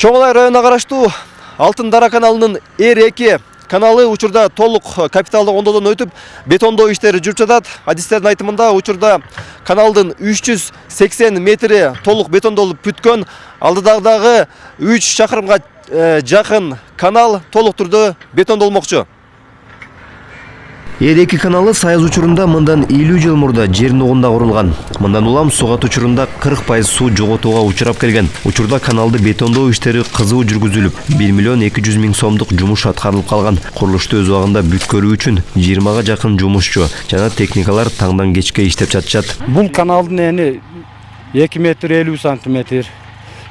Чоңолай районуна караштуу Алтын Дара каналынын R2 каналы учурда толук капиталдык оңдоодон өтүп, бетондоо иштери жүрүп жатат. Адистердин айтымында учурда каналдын 380 метри толук бетондолуп бүткөн. Алдыдагы 3 чакырымга жакын канал толук түрдө бетондолмокчу. R2 каналы Саяз учурунда мындан 50 жыл мурда жер нугунда курулган. Мындан улам сугат учурунда 40% суу жоготууга учурап келген. Учурда каналды бетондоо иштери кызуу жүргүзүлүп, 1 миллион 200 миң сомдук жумуш аткарылып калган. Курулушту өз убагында бүткөрүү үчүн 20га жакын жумушчу жана техникалар таңдан кечке иштеп жатышат. Бул каналдын эни 2 метр 50 сантиметр,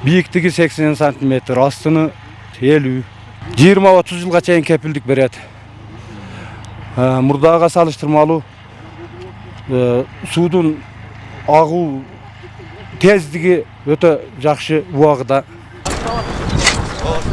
бийиктиги 80 сантиметр, астыны 50, 20-30 жылга чейин кепилдик берет. Мурдага салыштырмалуу суудун агуу тездиги өтө жакшы убагыда.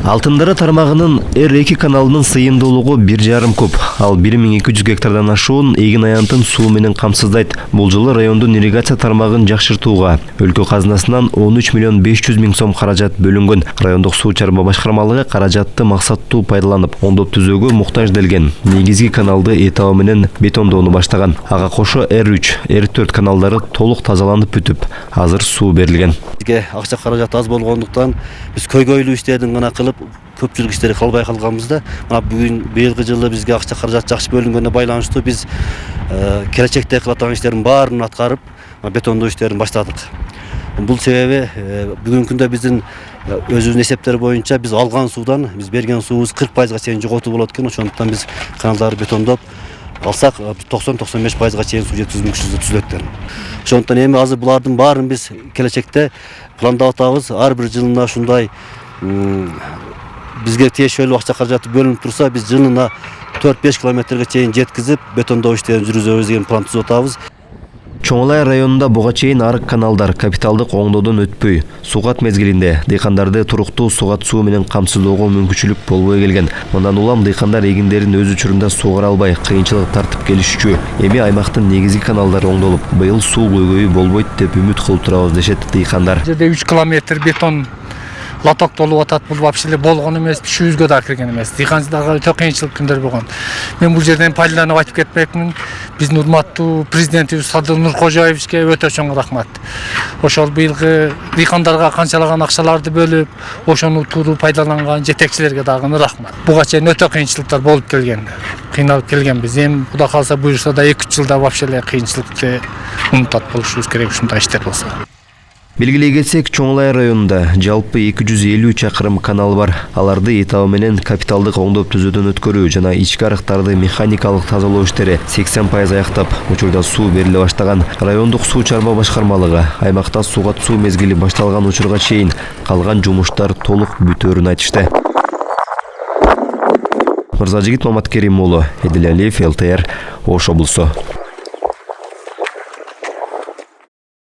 Алтын Дара тармагынын R2 каналынын сыйымдуулугу 1,5 куб, ал 1200 гектардан ашуун эгин аянтын суу менен камсыздайт. Бул жылы райондун ирригация тармагын жакшыртууга өлкө казынасынан 13 миллион 500 миң сом каражат бөлүнгөн. Райондук суу чарба башкармалыгы каражатты максаттуу пайдаланып, оңдоп түзүүгө муктаж делген. Негизги каналды этабы менен бетондоону баштаган. Ага кошо R3, R4 каналдары толук тазаланып бүтүп, азыр суу берилген. Бизге акча каражат аз болгондуктан биз көйгөйлүү иштердин гана кылып, көпчүлүк иштери калбай калганбызда. Мына бүгүн быйылкы жылы бизге акча каражат жакшы бөлүнгөнүнө байланыштуу биз келечекте кыла турган иштердин баарын аткарып, бетондоо иштерин баштадык. Бул себеби бүгүнкү күндө биздин өзүбүздүн эсептер боюнча биз алган суудан биз берген суубуз 40%га чейин жоготуу болот экен. Ошондуктан биз каналдарды бетондоп алсак 90-95%га чейин суу жеткизүү мүмкүнчүлүгү түзүлөт экен. Ошондуктан эми азыр булардын баарын биз келечекте пландап атабыз. Ар бир жылына ушундай бизге тиешелүү акча каражаты бөлүнүп турса, биз жылына 4-5 километрге чейин жеткизип, бетондоо иштерин жүргүзөбүз деген план түзүп атабыз. Чоңолай районунда буга чейин арык каналдар капиталдык оңдоодон өтпөй, сугат мезгилинде дыйкандарды туруктуу сугат суу менен камсыздоого мүмкүнчүлүк болбой келген. Мындан улам дыйкандар эгиндерин өз учурунда суугара албай, кыйынчылык тартып келишчү. Эми аймактын негизги каналдары оңдолуп, быйыл суу көйгөйү болбойт деп үмүт кылып турабыз дешет дыйкандар. Жерде 3 километр бетон лоток толуп атат. Бул вообще болгон эмес, түшүүбүзгө да кирген эмес. Дыйканчыларга өтө кыйынчылык күндөр болгон. Мен бул жерден пайдаланып айтып кетмекмин. Биздин урматтуу президентибиз Садыр Нуркожоевичке өтө чоң рахмат. Ошол быйылкы дыйкандарга канчалаган акчаларды бөлүп, ошону туура пайдаланган жетекчилерге дагы рахмат. Буга чейин өтө кыйынчылыктар болуп келген. Кыйналып келгенбиз. Эми Кудай калса буюрса да 2-3 жылда вообще кыйынчылыкты унутат болушубуз керек ушундай иштер болсо. Белгилей кетсек, Чоңолай районунда жалпы 250 чакырым канал бар. Аларды этабы менен капиталдык оңдоп түзүүдөн өткөрүү жана ички арыктарды механикалык тазалоо иштери 80% аяктап, учурда суу бериле баштаган. Райондук суу чарба башкармалыгы аймакта сугат суу мезгили башталган учурга чейин калган жумуштар толук бүтөөрүн айтышты. Мырзажигит Маматкерим уулу, Эдил Алиев, ЛТР, Ош облусу.